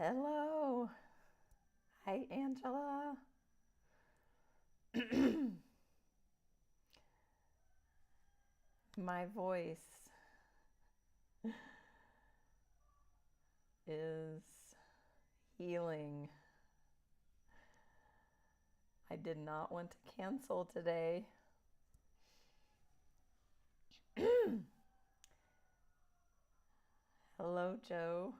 Hello. Hi, Angela. My voice is healing. I did not want to cancel today. Hello, Joe.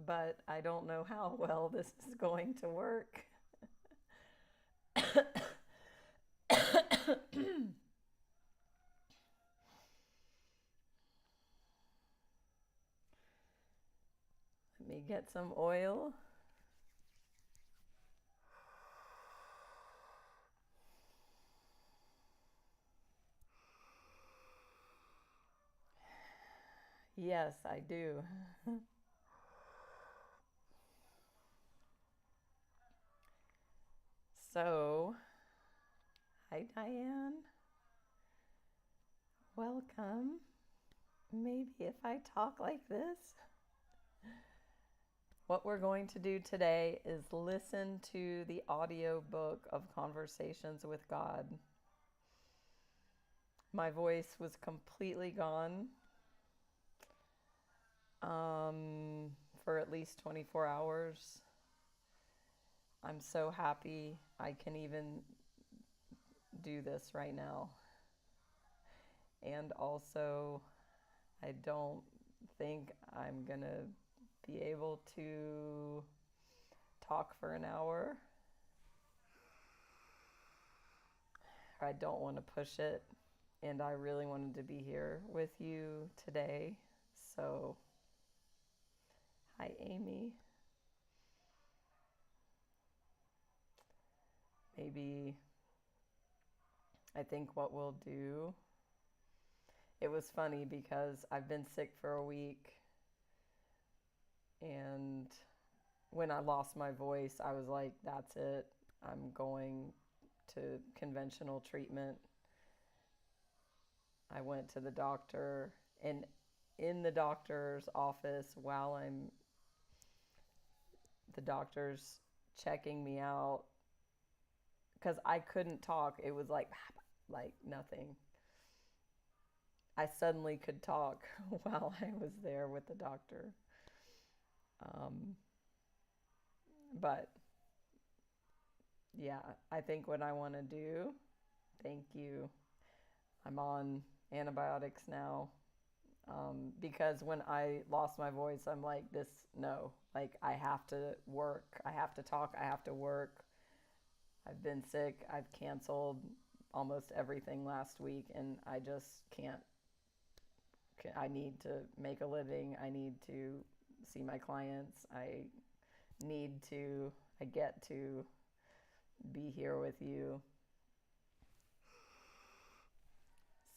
But I don't know how well this is going to work. Let me get some oil. Yes, I do. So, hi, Diane. Welcome. Maybe if I talk like this. What we're going to do today is listen to the audio book of Conversations with God. My voice was completely gone for at least 24 hours. I'm so happy I can even do this right now. And also, I don't think I'm gonna be able to talk for an hour. I don't want to push it, and I really wanted to be here with you today. So, hi, Amy. Maybe I think what we'll do, it was funny because I've been sick for a week, and when I lost my voice, I was like, that's it. I'm going to conventional treatment. I went to the doctor, and in the doctor's office, while the doctor's checking me out, because I couldn't talk, it was like nothing. I suddenly could talk while I was there with the doctor. But yeah, I think what I want to do, thank you. I'm on antibiotics now. Because when I lost my voice, I'm like, no, like I have to work, I have to talk, I have to work. I've been sick, I've canceled almost everything last week, and I just can't. I need to make a living, I need to see my clients, I get to be here with you.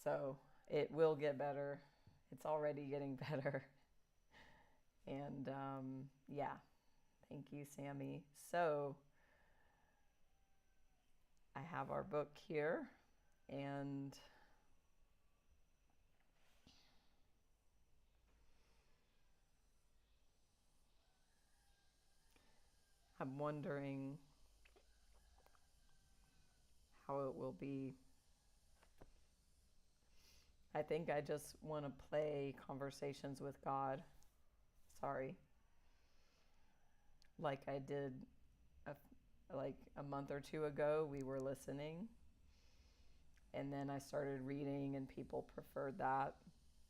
So it will get better. It's already getting better. And yeah, thank you, Sammy. So I have our book here, and I'm wondering how it will be. I think I just want to play Conversations with God. Sorry. Like I did a, like a month or two ago, we were listening. And then I started reading, and people preferred that.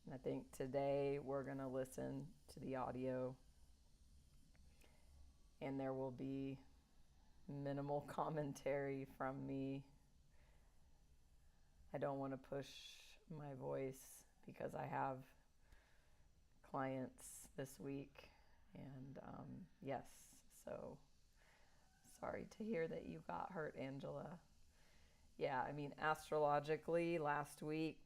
And I think today we're going to listen to the audio. And there will be minimal commentary from me. I don't want to push my voice because I have clients this week. And yes, so sorry to hear that you got hurt, Angela. Yeah, I mean, astrologically, last week,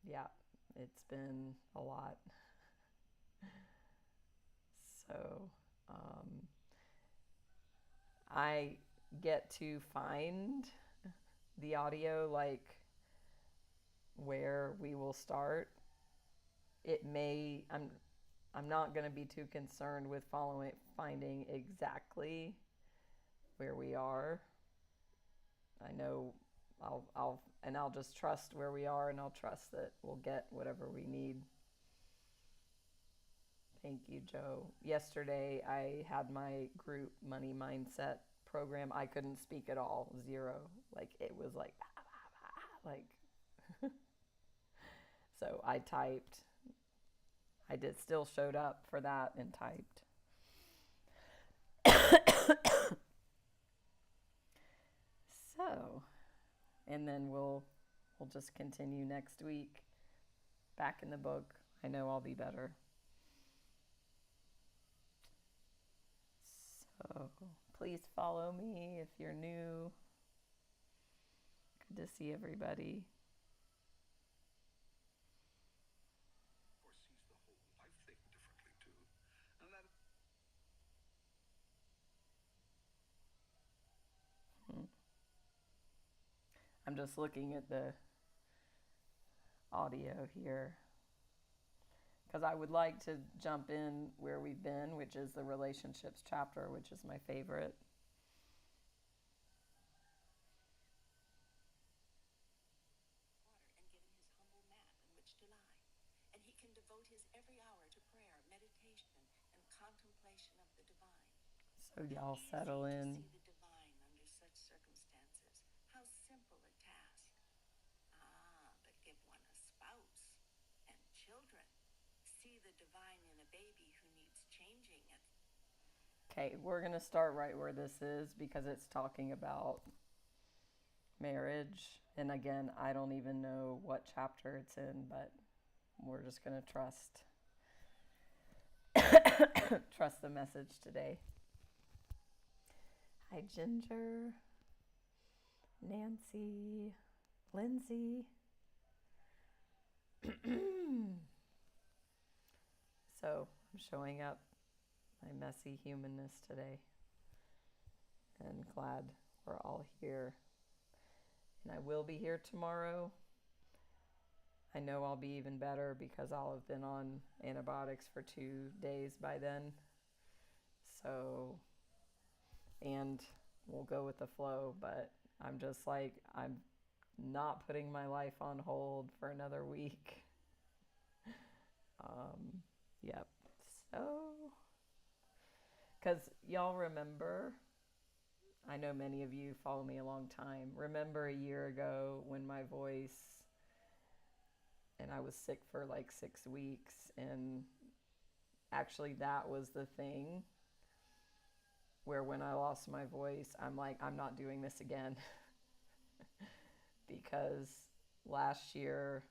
yeah, it's been a lot. So I get to find the audio, like where we will start. It may, I'm not going to be too concerned with finding exactly where we are. I know I'll just trust where we are, and I'll trust that we'll get whatever we need. Thank you, Joe. Yesterday I had my group money mindset program. I couldn't speak at all, zero. Like it was like so I typed. I did still showed up for that and typed. So, and then we'll just continue next week. Back in the book. I know I'll be better. So, please follow me if you're new. Good to see everybody. I'm just looking at the audio here because I would like to jump in where we've been, which is the relationships chapter, which is my favorite. So y'all settle in. Okay, we're going to start right where this is because it's talking about marriage. And again, I don't even know what chapter it's in, but we're just going to trust trust the message today. Hi, Ginger, Nancy, Lindsay. So I'm showing up my messy humanness today and glad we're all here. And I will be here tomorrow. I know I'll be even better because I'll have been on antibiotics for 2 days by then. So, and we'll go with the flow, but I'm just like, I'm not putting my life on hold for another week. Yep. So, because y'all remember, I know many of you follow me a long time. Remember a year ago when my voice, and I was sick for like 6 weeks, and actually that was the thing where when I lost my voice, I'm like, I'm not doing this again. Because last year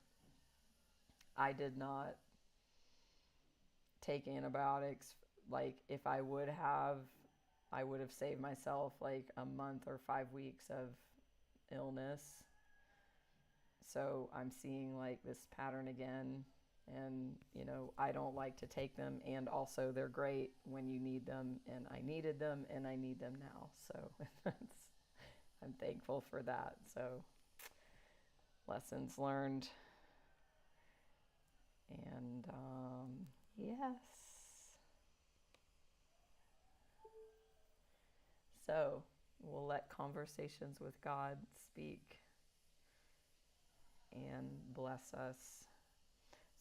I did not take antibiotics. Like if I would have, I would have saved myself like a month or 5 weeks of illness. So I'm seeing like this pattern again. And, you know, I don't like to take them. And also they're great when you need them. And I needed them and I need them now. So I'm thankful for that. So lessons learned. And yes. So we'll let conversations with God speak and bless us.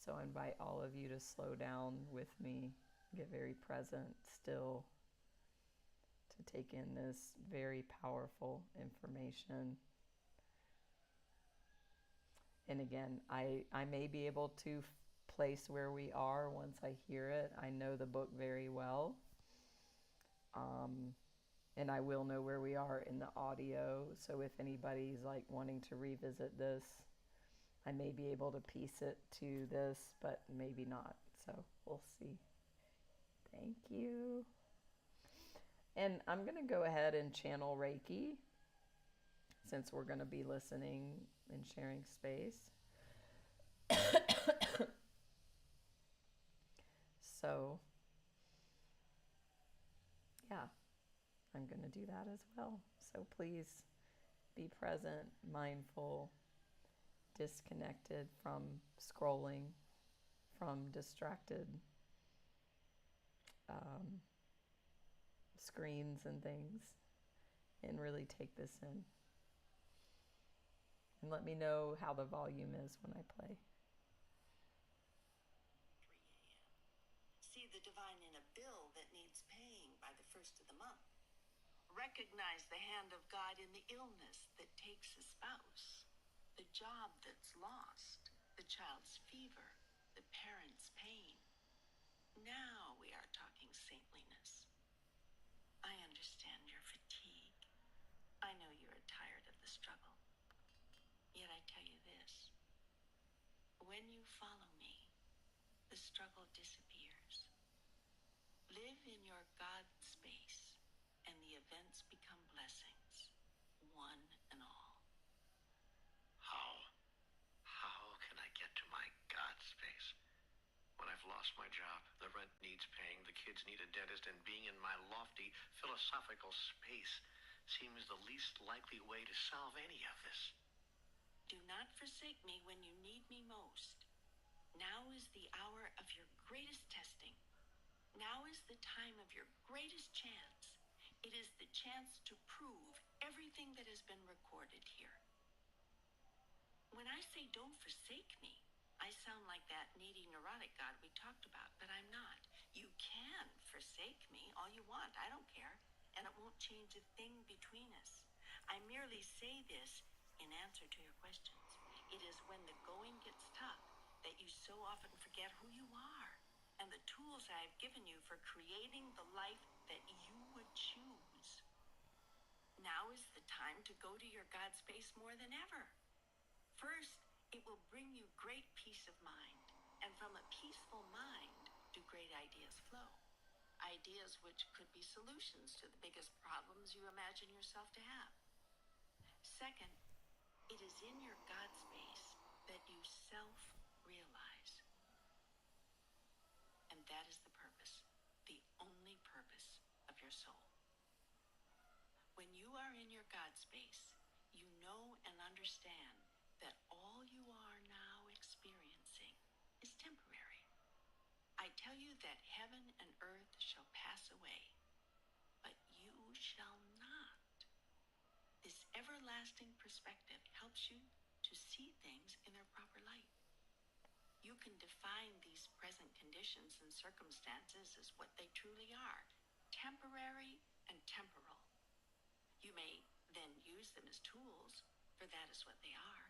So I invite all of you to slow down with me, get very present, still, to take in this very powerful information. And again, I may be able to place where we are once I hear it. I know the book very well. And I will know where we are in the audio. So if anybody's like wanting to revisit this, I may be able to piece it to this, but maybe not. So we'll see. Thank you. And I'm going to go ahead and channel Reiki since we're going to be listening and sharing space. So, yeah, I'm going to do that as well. So please be present, mindful, disconnected from scrolling, from distracted um, screens and things and really take this in. And let me know how the volume is when I play. 3 a.m. See the divine in a bill that needs paying by the first of the month. Recognize the hand of God in the illness that takes a spouse, the job that's lost, the child's fever, the parent's pain. Now we are talking saintliness. I understand your fatigue. I know you are tired of the struggle. Yet I tell you this. When you follow me, the struggle disappears. Live in your God space, and the events become blessings, one and all. How can I get to my God space? When I've lost my job, the rent needs paying, the kids need a dentist, and being in my lofty philosophical space seems the least likely way to solve any of this. Do not forsake me when you need me most. Now is the hour of your greatest testing. Now is the time of your greatest chance. It is the chance to prove everything that has been recorded here. When I say don't forsake me, I sound like that needy, neurotic God we talked about, but I'm not. You can forsake me all you want. I don't care. And it won't change a thing between us. I merely say this in answer to your questions. It is when the going gets tough that you so often forget who you are and the tools I have given you for creating the life that you would choose. Now is the time to go to your God space more than ever. First, it will bring you great peace of mind, and from a peaceful mind do great ideas flow. Ideas which could be solutions to the biggest problems you imagine yourself to have. Second, it is in your God space that you self-realize. And that is the purpose, the only purpose of your soul. When you are in your God space, you know and understand that all you are now experiencing is temporary. I tell you that heaven and earth shall pass away, but you shall not. This everlasting perspective helps you to see things in their proper light. You can define these present conditions and circumstances as what they truly are, temporary and temporal. You may then use them as tools, for that is what they are,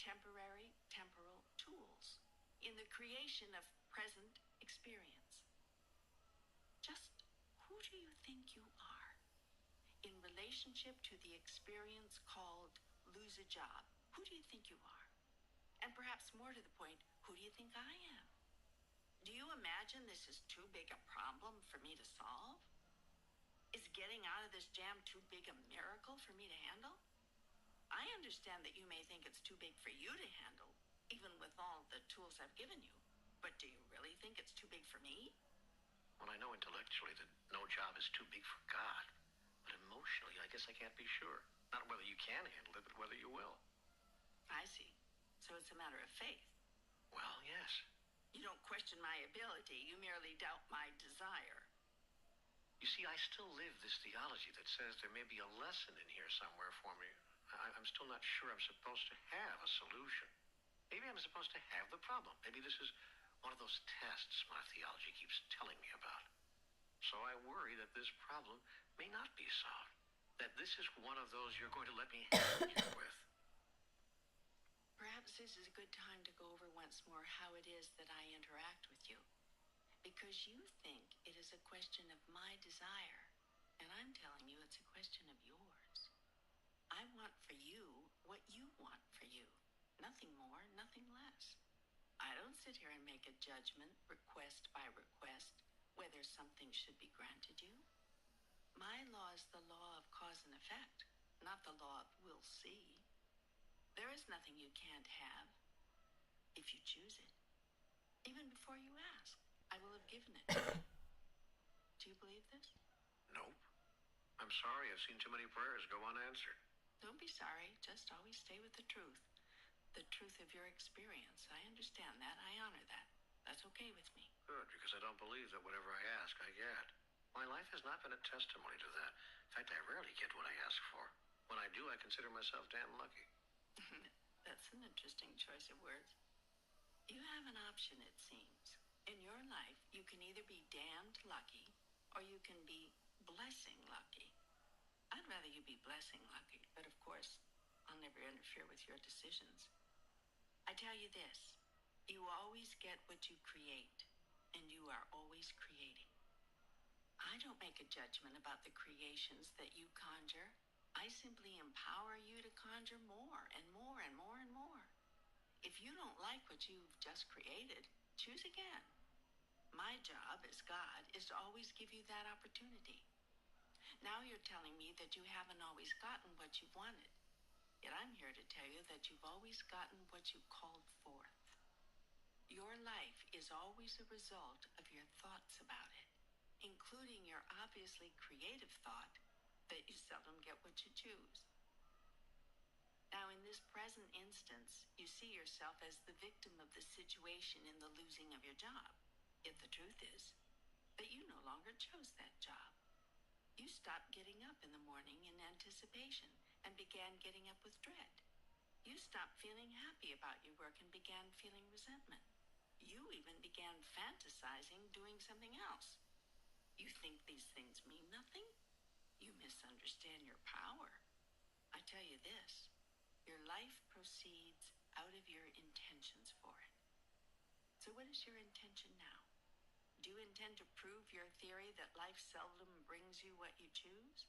temporary, temporal tools in the creation of present experience. Just who do you think you are? In relationship to the experience called lose a job, who do you think you are? And perhaps more to the point, who do you think I am? Do you imagine this is too big a problem for me to solve? Is getting out of this jam too big a miracle for me to handle? I understand that you may think it's too big for you to handle, even with all the tools I've given you. But do you really think it's too big for me? Well, I know intellectually that no job is too big for God, but emotionally, I guess I can't be sure. Not whether you can handle it, but whether you will. I see. So it's a matter of faith. Well, yes. You don't question my ability, you merely doubt my desire. You see, I still live this theology that says there may be a lesson in here somewhere for me. I'm still not sure I'm supposed to have a solution. Maybe I'm supposed to have the problem. Maybe this is one of those tests my theology keeps telling me about. So I worry that this problem may not be solved. That this is one of those you're going to let me help you with. Perhaps this is a good time to go over once more how it is that I interact with you. Because you think it is a question of my desire, and I'm telling you it's a question of yours. I want for you what you want for you. Nothing more, nothing less. I don't sit here and make a judgment, request by request, whether something should be granted you. My law is the law of cause and effect, not the law of we'll see. There is nothing you can't have if you choose it. Even before you ask, I will have given it. Do you believe this? Nope. I'm sorry, I've seen too many prayers go unanswered. Don't be sorry, just always stay with the truth. The truth of your experience. I understand that, I honor that. That's okay with me. Good, because I don't believe that whatever I ask, I get. My life has not been a testimony to that. In fact, I rarely get what I ask for. When I do, I consider myself damn lucky. That's an interesting choice of words. You have an option, it seems. In your life, you can either be damned lucky or you can be blessing lucky. I'd rather you be blessing lucky, but of course, I'll never interfere with your decisions. I tell you this, you always get what you create, and you are always creating. I don't make a judgment about the creations that you conjure. I simply empower you to conjure more and more and more and more. If you don't like what you've just created, choose again. My job as God is to always give you that opportunity. Now you're telling me that you haven't always gotten what you wanted. Yet I'm here to tell you that you've always gotten what you called forth. Your life is always a result of your thoughts about it, including your obviously creative thought that you seldom get what you choose. Now, in this present instance, you see yourself as the victim of the situation in the losing of your job. Yet the truth is that you no longer chose that job. You stopped getting up in the morning in anticipation and began getting up with dread. You stopped feeling happy about your work and began feeling resentment. You even began fantasizing doing something else. You think these things mean nothing? You misunderstand your power. I tell you this, your life proceeds out of your intentions for it. So what is your intention now? Do you intend to prove your theory that life seldom brings you what you choose?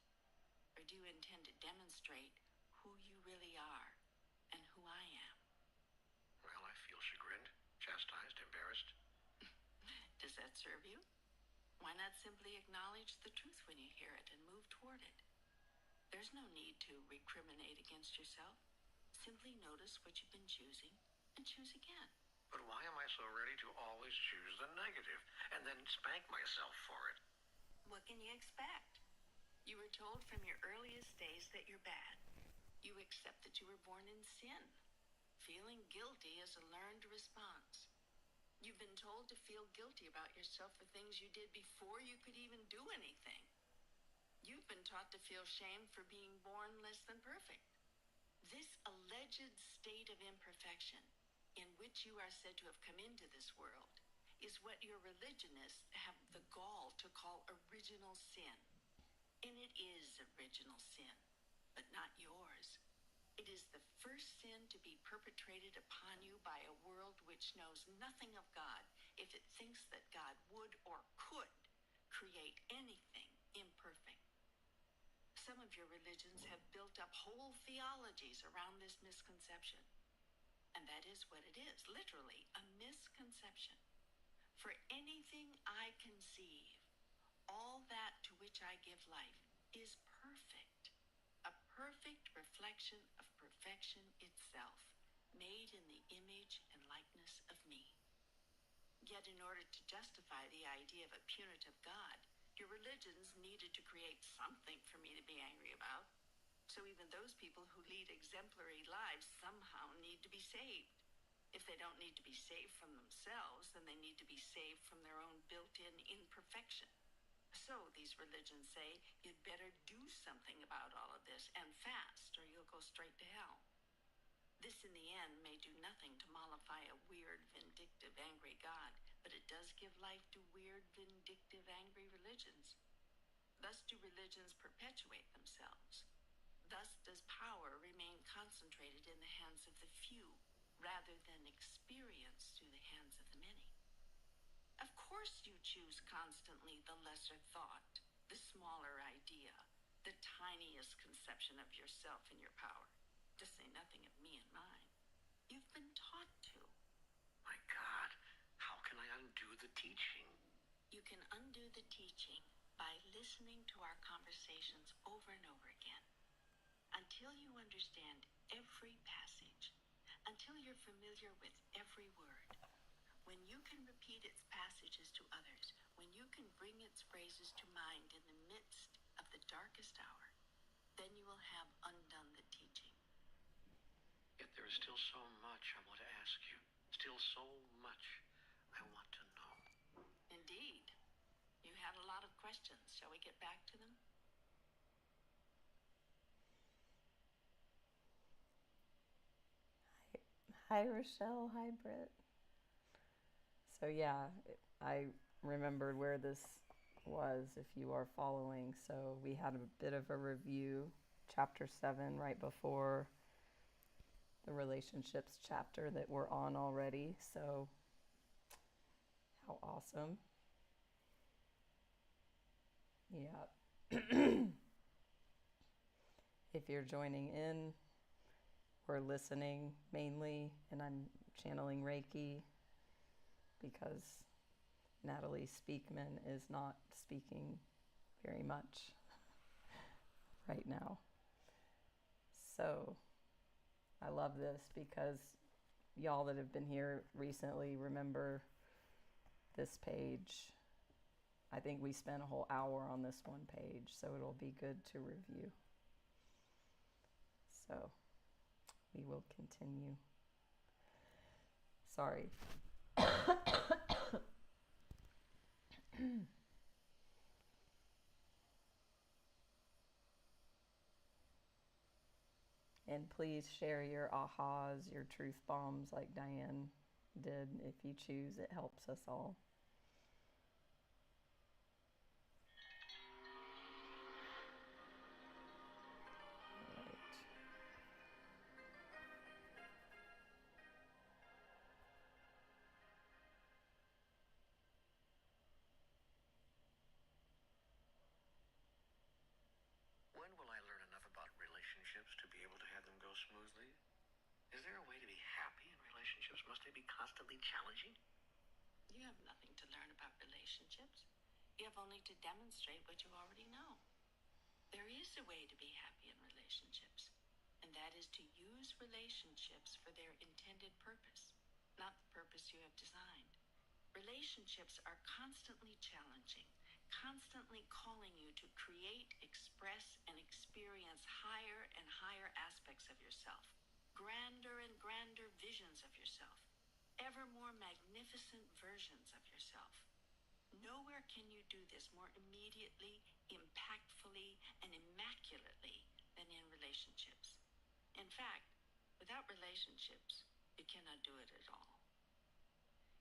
Or do you intend to demonstrate who you really are and who I am? Well, I feel chagrined, chastised, embarrassed. Does that serve you? Why not simply acknowledge the truth when you hear it and move toward it? There's no need to recriminate against yourself. Simply notice what you've been choosing and choose again. But why am I so ready to always choose the negative and then spank myself for it? What can you expect? You were told from your earliest days that you're bad. You accept that you were born in sin. Feeling guilty is a learned response. You've been told to feel guilty about yourself for things you did before you could even do anything. You've been taught to feel shame for being born less than perfect. This alleged state of imperfection, in which you are said to have come into this world, is what your religionists have the gall to call original sin. And it is original sin, but not yours. It is the first sin to be perpetrated upon you by a world which knows nothing of God if it thinks that God would or could create anything imperfect. Some of your religions have built up whole theologies around this misconception. And that is what it is, literally, a misconception. For anything I conceive, all that to which I give life is perfect. A perfect reflection of perfection itself, made in the image and likeness of me. Yet in order to justify the idea of a punitive God, your religions needed to create something for me to be angry about. So even those people who lead exemplary lives somehow need to be saved. If they don't need to be saved from themselves, then they need to be saved from their own built-in imperfection. So these religions say you'd better do something about all of this and fast or you'll go straight to hell. This in the end may do nothing to mollify a weird, vindictive, angry God, but it does give life to weird, vindictive, angry religions. Thus do religions perpetuate themselves. Thus does power remain concentrated in the hands of the few rather than experienced through the hands of the many. Of course you choose constantly the lesser thought, the smaller idea, the tiniest conception of yourself and your power, to say nothing of me and mine. You've been taught to. My God, how can I undo the teaching? You can undo the teaching by listening to our conversations over and over again, until you understand every passage, until you're familiar with every word. When you can repeat its passages to others, when you can bring its phrases to mind in the midst of the darkest hour, then you will have undone the teaching. Yet there is still so much I want to ask you. Still so much I want to know. got a lot of questions. Shall we get back to them? Hi, Rochelle. Hi, Britt. So yeah, I remembered where this was if you are following. So we had a bit of a review, chapter 7, right before the relationships chapter that we're on already. So how awesome. Yeah. If you're joining in, we're listening mainly, and I'm channeling Reiki because Natalie Speakman is not speaking very much right now. So I love this because y'all that have been here recently remember this page. I think we spent a whole hour on this one page, so it'll be good to review. So we will continue. Sorry. And please share your ahas, your truth bombs like Diane did. If you choose, it helps us all. All right. When will I learn enough about relationships to be able to have them go smoothly? Is there a way to be happy in relationships? Must they be constantly challenging? You have nothing to learn about relationships. You have only to demonstrate what you already know. There is a way to be happy in relationships, and that is to use relationships for their intended purpose, not the purpose you have designed. Relationships are constantly challenging, constantly calling you to create, express, and experience higher and higher aspects of yourself, grander and grander visions of yourself, ever more magnificent versions of yourself. Nowhere can you do this more immediately, impactfully, and immaculately than in relationships. In fact, without relationships, you cannot do it at all.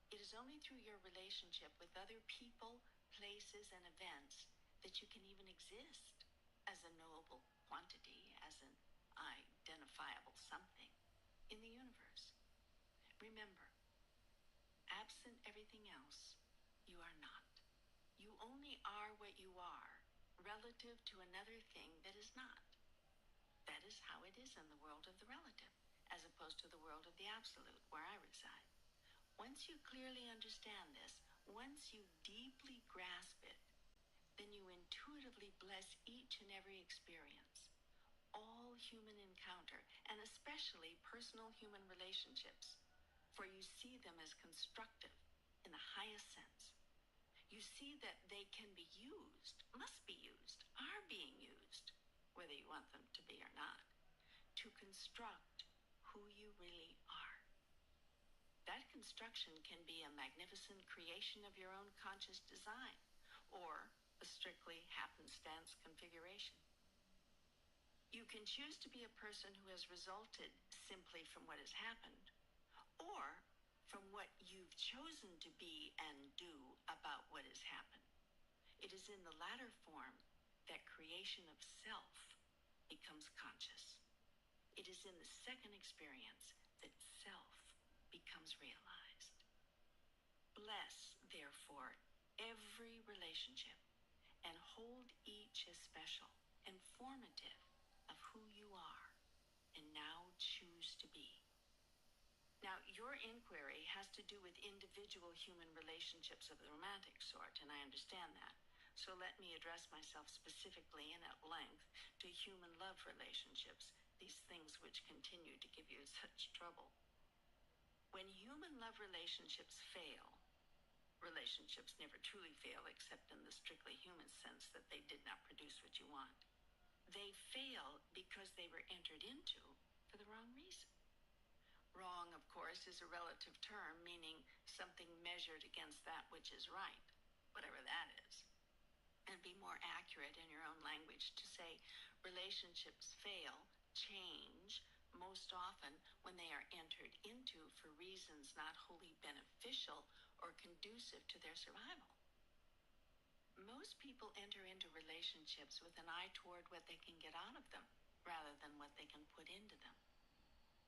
It is only through your relationship with other people, places, and events that you can even exist as a knowable quantity, as an identifiable something in the universe. Remember, absent everything else, you are not. You only are what you are relative to another thing that is not. That is how it is in the world of the relative, as opposed to the world of the absolute, where I reside. Once you clearly understand this, once you deeply grasp it, then you intuitively bless each and every experience, all human encounter, and especially personal human relationships, for you see them as constructive in the highest sense. You see that they can be used, must be used, are being used, whether you want them to be or not, to construct who you really are. That construction can be a magnificent creation of your own conscious design, or a strictly happenstance configuration. You can choose to be a person who has resulted simply from what has happened, or from what you've chosen to be and do about what has happened. It is in the latter form that creation of self becomes conscious. It is in the second experience that self becomes realized. Bless, therefore, every relationship and hold each as special and formative of who you are and now choose to be. Now, your inquiry has to do with individual human relationships of the romantic sort, and I understand that. So let me address myself specifically and at length to human love relationships, these things which continue to give you such trouble. When human love relationships fail, relationships never truly fail except in the strictly human sense that they did not produce what you want. They fail because they were entered into for the wrong reason. Wrong, of course, is a relative term, meaning something measured against that which is right, whatever that is. and be more accurate in your own language to say relationships fail, change, most often when they are entered into for reasons not wholly beneficial or conducive to their survival. Most people enter into relationships with an eye toward what they can get out of them rather than what they can put into them.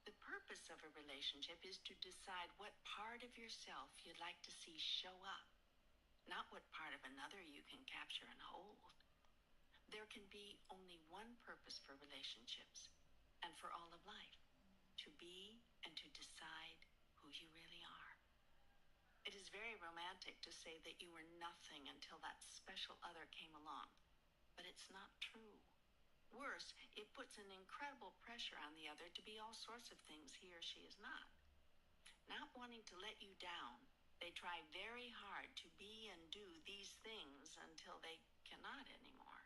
The purpose of a relationship is to decide what part of yourself you'd like to see show up, not what part of another you can capture and hold. There can be only one purpose for relationships and for all of life: to be and to decide who you really are. It is very romantic to say that you were nothing until that special other came along, but it's not true. Worse, it puts an incredible pressure on the other to be all sorts of things he or she is not. Not wanting to let you down, they try very hard to be and do these things until they cannot anymore.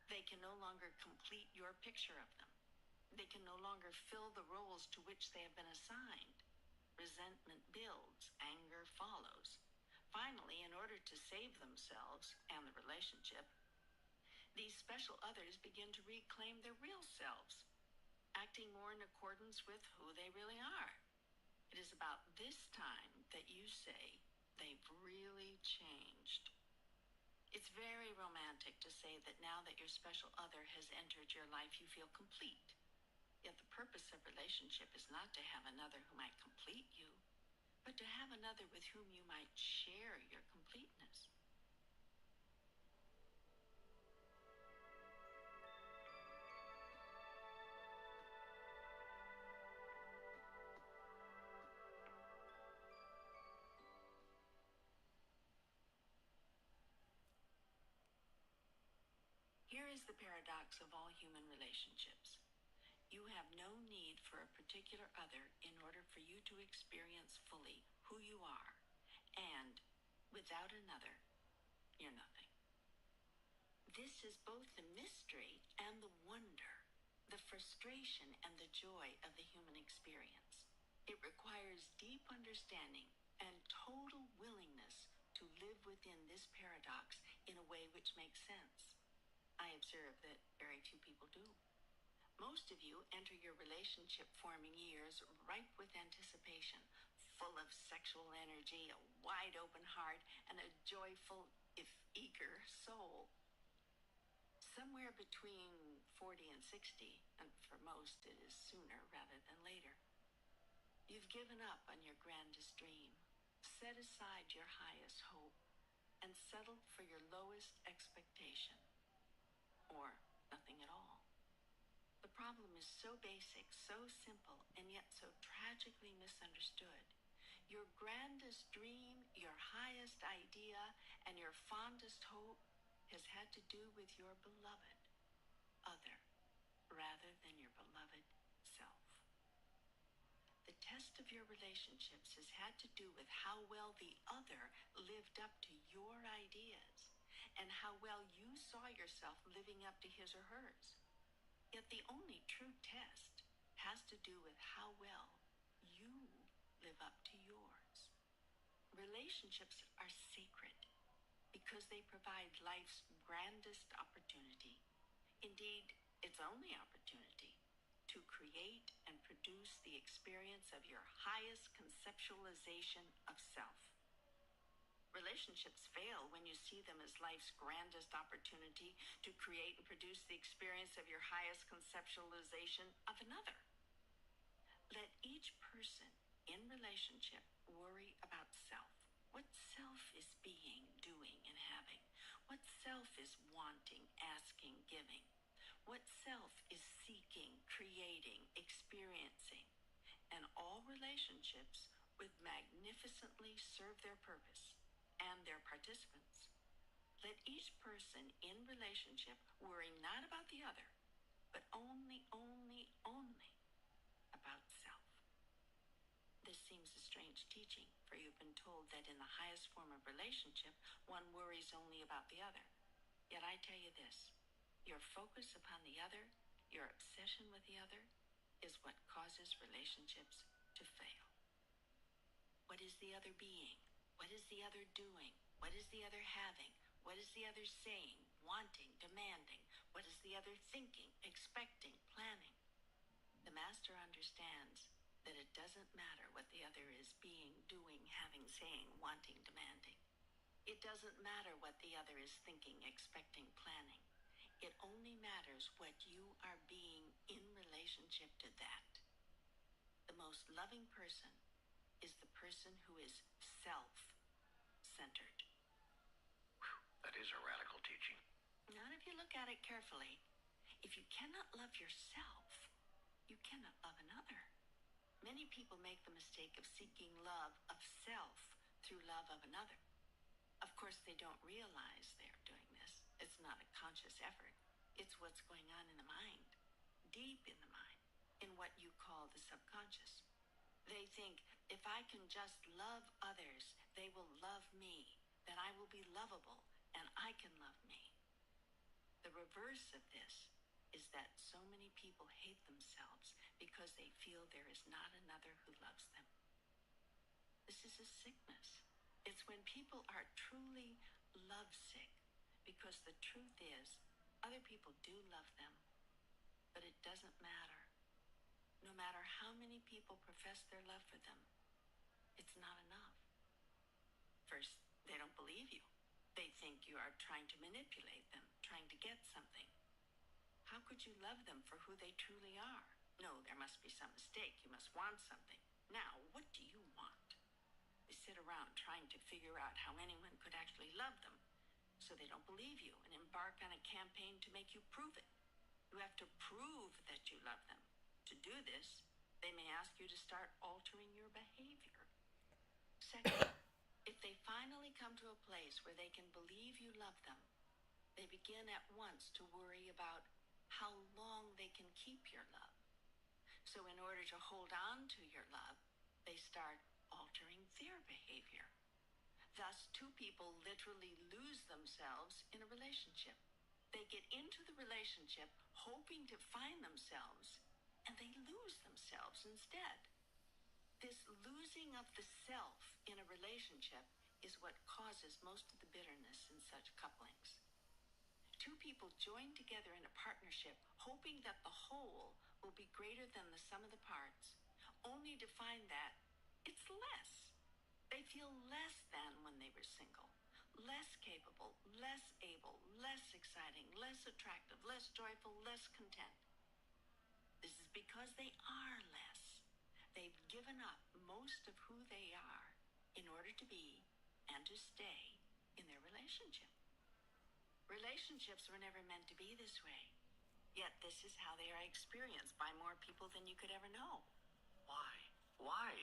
They can no longer complete your picture of them. They can no longer fill the roles to which they have been assigned. Resentment builds, anger follows. Finally, in order to save themselves and the relationship, these special others begin to reclaim their real selves, acting more in accordance with who they really are. It is about this time that you say they've really changed. It's very romantic to say that now that your special other has entered your life, you feel complete. Yet the purpose of relationship is not to have another who might complete you, but to have another with whom you might share your completeness. Here is the paradox of all human relationships. You have no need for a particular other in order for you to experience fully who you are, and without another, you're nothing. This is both the mystery and the wonder, the frustration and the joy of the human experience. It requires deep understanding and total willingness to live within this paradox in a way which makes sense. I observe that very few people do. Most of you enter your relationship forming years ripe with anticipation, full of sexual energy, a wide open heart, and a joyful, if eager, soul. Somewhere between 40 and 60, and for most it is sooner rather than later, you've given up on your grandest dream, set aside your highest hope, and settled for your lowest expectation, or nothing at all. The problem is so basic, so simple, and yet so tragically misunderstood. Your grandest dream, your highest idea, and your fondest hope has had to do with your beloved other rather than your beloved self. The test of your relationships has had to do with how well the other lived up to your ideas and how well you saw yourself living up to his or hers. Yet the only true test has to do with how well you live up to yours. Relationships are sacred because they provide life's grandest opportunity, indeed, its only opportunity, to create and produce the experience of your highest conceptualization of self. Relationships fail when you see them as life's grandest opportunity to create and produce the experience of your highest conceptualization of another. Let each person in relationship worry about self. What self is being, doing, and having? What self is wanting, asking, giving? What self is seeking, creating, experiencing? And all relationships would magnificently serve their purpose and their participants. Let each person in relationship worry not about the other, but only about self. This seems a strange teaching, for you've been told that in the highest form of relationship, one worries only about the other. Yet I tell you this, your focus upon the other, your obsession with the other, is what causes relationships to fail. What is the other being? What is the other doing? What is the other having? What is the other saying, wanting, demanding? What is the other thinking, expecting, planning? The master understands that it doesn't matter what the other is being, doing, having, saying, wanting, demanding. It doesn't matter what the other is thinking, expecting, planning. It only matters what you are being in relationship to that. The most loving person is the person who is self-centered. That is a radical teaching. Now, if you look at it carefully, if you cannot love yourself, you cannot love another. Many people make the mistake of seeking love of self through love of another. Of course, they don't realize they're doing this. It's not a conscious effort. It's what's going on in the mind, deep in the mind, in what you call the subconscious. They think, if I can just love others, they will love me, then I will be lovable, and I can love me. The reverse of this is that so many people hate themselves because they feel there is not another who loves them. This is a sickness. It's when people are truly lovesick, because the truth is, other people do love them, but it doesn't matter. No matter how many people profess their love for them, it's not enough. First, they don't believe you. They think you are trying to manipulate them, trying to get something. How could you love them for who they truly are? No, there must be some mistake. You must want something. Now, what do you want? They sit around trying to figure out how anyone could actually love them, so they don't believe you and embark on a campaign to make you prove it. You have to prove that you love them. To do this, they may ask you to start altering your behavior. Second, if they finally come to a place where they can believe you love them, they begin at once to worry about how long they can keep your love. So in order to hold on to your love, they start altering their behavior. Thus, two people literally lose themselves in a relationship. They get into the relationship hoping to find themselves, and they lose themselves instead. This losing of the self in a relationship is what causes most of the bitterness in such couplings. Two people join together in a partnership hoping that the whole will be greater than the sum of the parts, only to find that it's less. They feel less than when they were single, less capable, less able, less exciting, less attractive, less joyful, less content. This is because they are less. They've given up most of who they are in order to be and to stay in their relationship. Relationships were never meant to be this way. Yet this is how they are experienced by more people than you could ever know. Why? Why?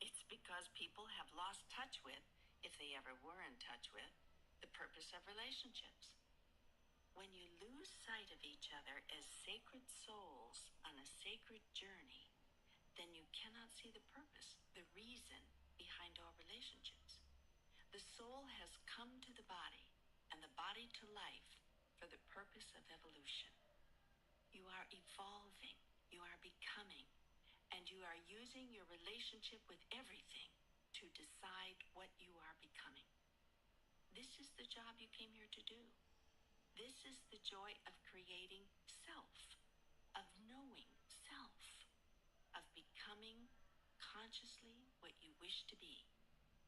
It's because people have lost touch with, if they ever were in touch with, the purpose of relationships. When you lose sight of each other as sacred souls on a sacred journey, then you cannot see the purpose, the reason behind all relationships. The soul has come to the body and the body to life for the purpose of evolution. You are evolving, you are becoming, and you are using your relationship with everything to decide what you are becoming. This is the job you came here to do. This is the joy of creating self, of knowing self, of becoming consciously what you wish to be.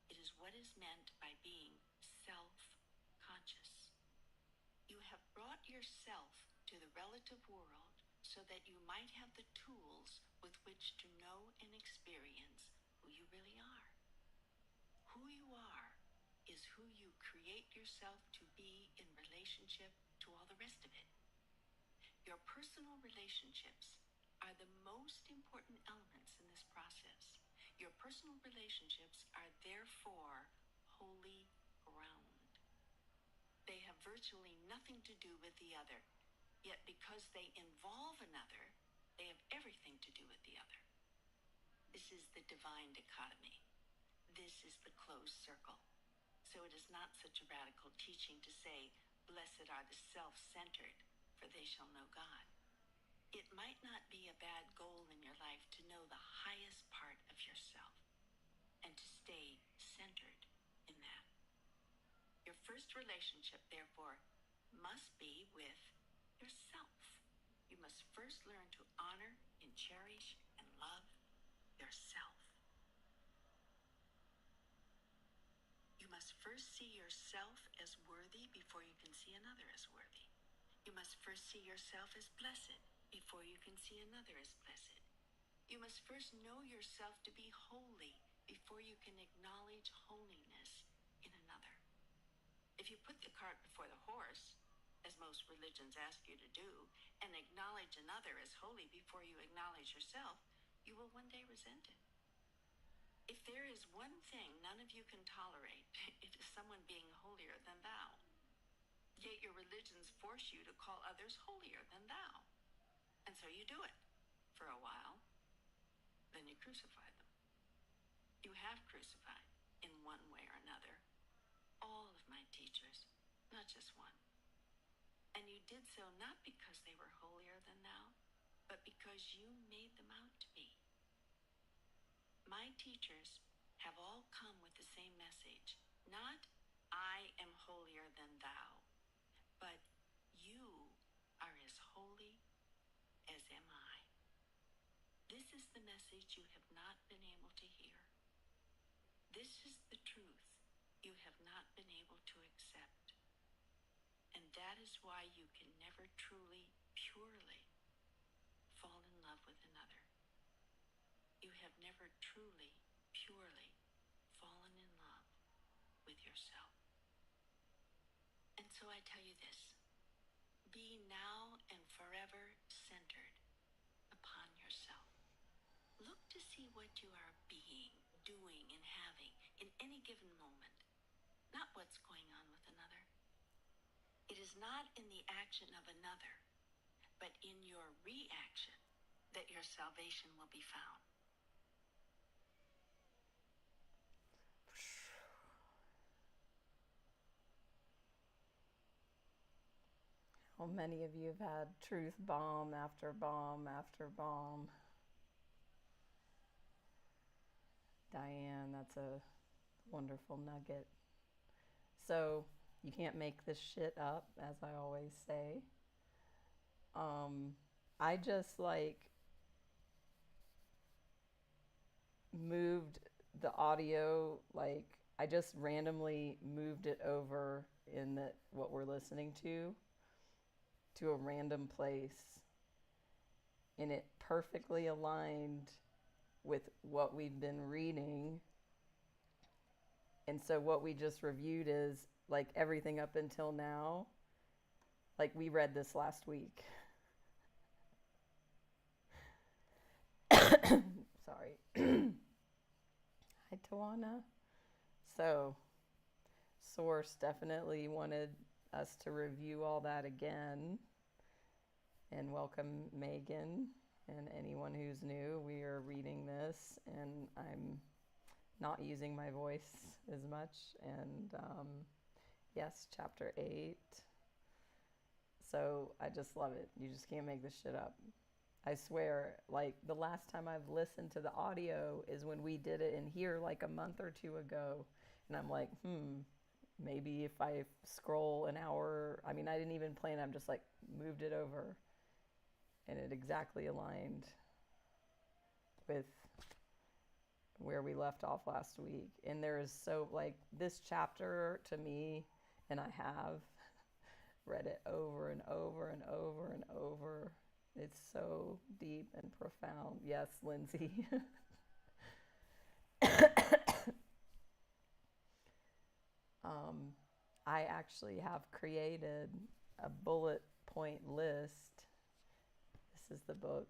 It is what is meant by being self-conscious. You have brought yourself to the relative world so that you might have the tools with which to know and experience who you really are. Who you are is who you create yourself to be in relationship to all the rest of it. Your personal relationships are the most important elements in this process. Your personal relationships are therefore holy ground. They have virtually nothing to do with the other, yet because they involve another, they have everything to do with the other. This is the divine dichotomy. This is the closed circle. So it is not such a radical teaching to say, blessed are the self-centered, for they shall know God. It might not be a bad goal in your life to know the highest part of yourself and to stay centered in that. Your first relationship, therefore, must be with yourself. You must first learn to honor and cherish and love yourself. You must first see yourself as worthy before you can see another as worthy. You must first see yourself as blessed before you can see another as blessed. You must first know yourself to be holy before you can acknowledge holiness in another. If you put the cart before the horse, as most religions ask you to do, and acknowledge another as holy before you acknowledge yourself, you will one day resent it. If there is one thing none of you can tolerate, it is someone being holier than thou. Yet your religions force you to call others holier than thou. And so you do it for a while, then you crucify them. You have crucified, in one way or another, all of my teachers, not just one. And you did so not because they were holier than thou, but because you made them out to be. My teachers have all come with the same message, not I am holier than thou, but you are as holy as am I. This is the message you have not been able to hear. This is the truth you have not been able to accept. And that is why you can never truly, purely fall in love with another. You have never truly, purely fallen in love with yourself. And so I tell you this, be now and forever centered upon yourself. Look to see what you are being, doing, and having in any given moment, not what's going on with another. It is not in the action of another, but in your reaction that your salvation will be found. How many of you have had truth bomb after bomb after bomb? Diane, that's a wonderful nugget. So, you can't make this shit up, as I always say. I just moved the audio, I just randomly moved it over in what we're listening to a random place, and it perfectly aligned with what we've been reading. And so what we just reviewed is everything up until now. We read this last week. Sorry. Hi, Tawana. So, Source definitely wanted us to review all that again. And welcome, Megan, and anyone who's new. We are reading this, and I'm not using my voice as much. And yes, chapter 8. So I just love it. You just can't make this shit up. I swear, the last time I've listened to the audio is when we did it in here a month or two ago. And I'm like, maybe if I scroll an hour, I didn't even plan, I'm just moved it over. And it exactly aligned with where we left off last week. And there is so, this chapter to me, and I have read it over and over and over and over. It's so deep and profound. Yes, Lindsay. I actually have created a bullet point list. This is the book.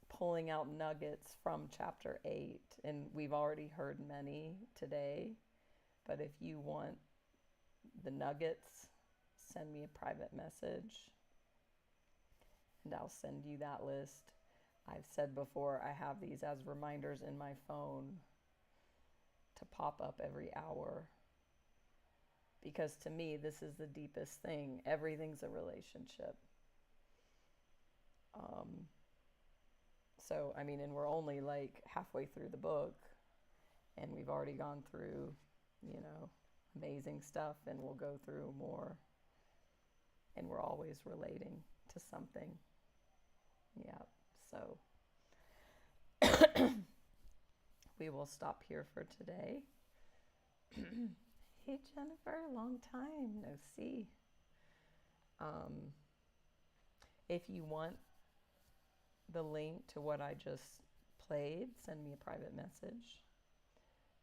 Pulling out nuggets from chapter 8. And we've already heard many today. But if you want the nuggets, send me a private message and I'll send you that list. I've said before, I have these as reminders in my phone to pop up every hour. Because to me, this is the deepest thing. Everything's a relationship. So, and we're only halfway through the book. And we've already gone through, amazing stuff, and we'll go through more. And we're always relating to something. Yeah, so we will stop here for today. Hey, Jennifer, long time no see. If you want the link to what I just played, send me a private message.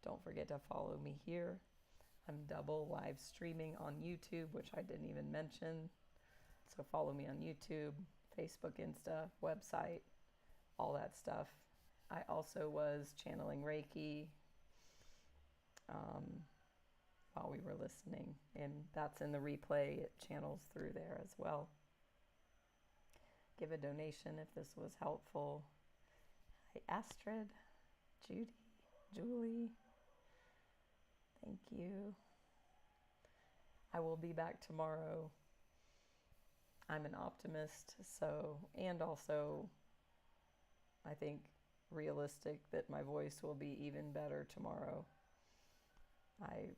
Don't forget to follow me here. I'm double live streaming on YouTube, which I didn't even mention. So follow me on YouTube, Facebook, Insta, website, all that stuff. I also was channeling Reiki while we were listening, and that's in the replay. It channels through there as well. Give a donation if this was helpful. Hi, Astrid, Judy, Julie. Thank you. I will be back tomorrow. I'm an optimist, and also I think realistic that my voice will be even better tomorrow. I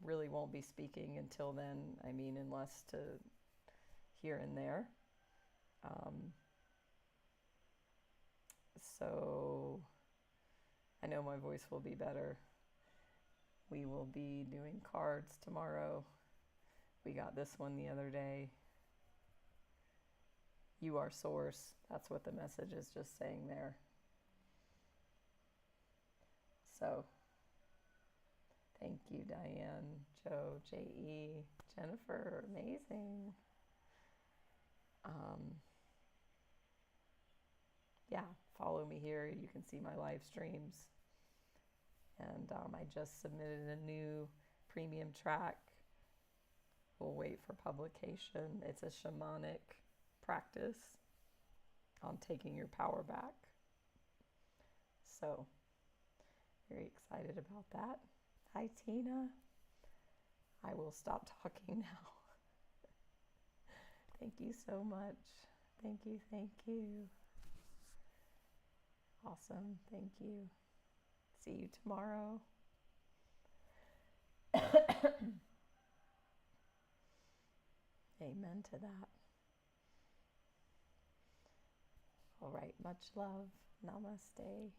really won't be speaking until then. I mean, unless to here and there. So I know my voice will be better. We will be doing cards tomorrow. We got this one the other day. You are source. That's what the message is just saying there. So, thank you, Diane, Joe, J.E., Jennifer, amazing. Yeah, follow me here. You can see my live streams. And I just submitted a new premium track. We'll wait for publication. It's a shamanic practice on taking your power back. So, very excited about that. Hi, Tina. I will stop talking now. Thank you so much. Thank you, thank you. Awesome, thank you. See you tomorrow. Amen to that. All right, much love. Namaste.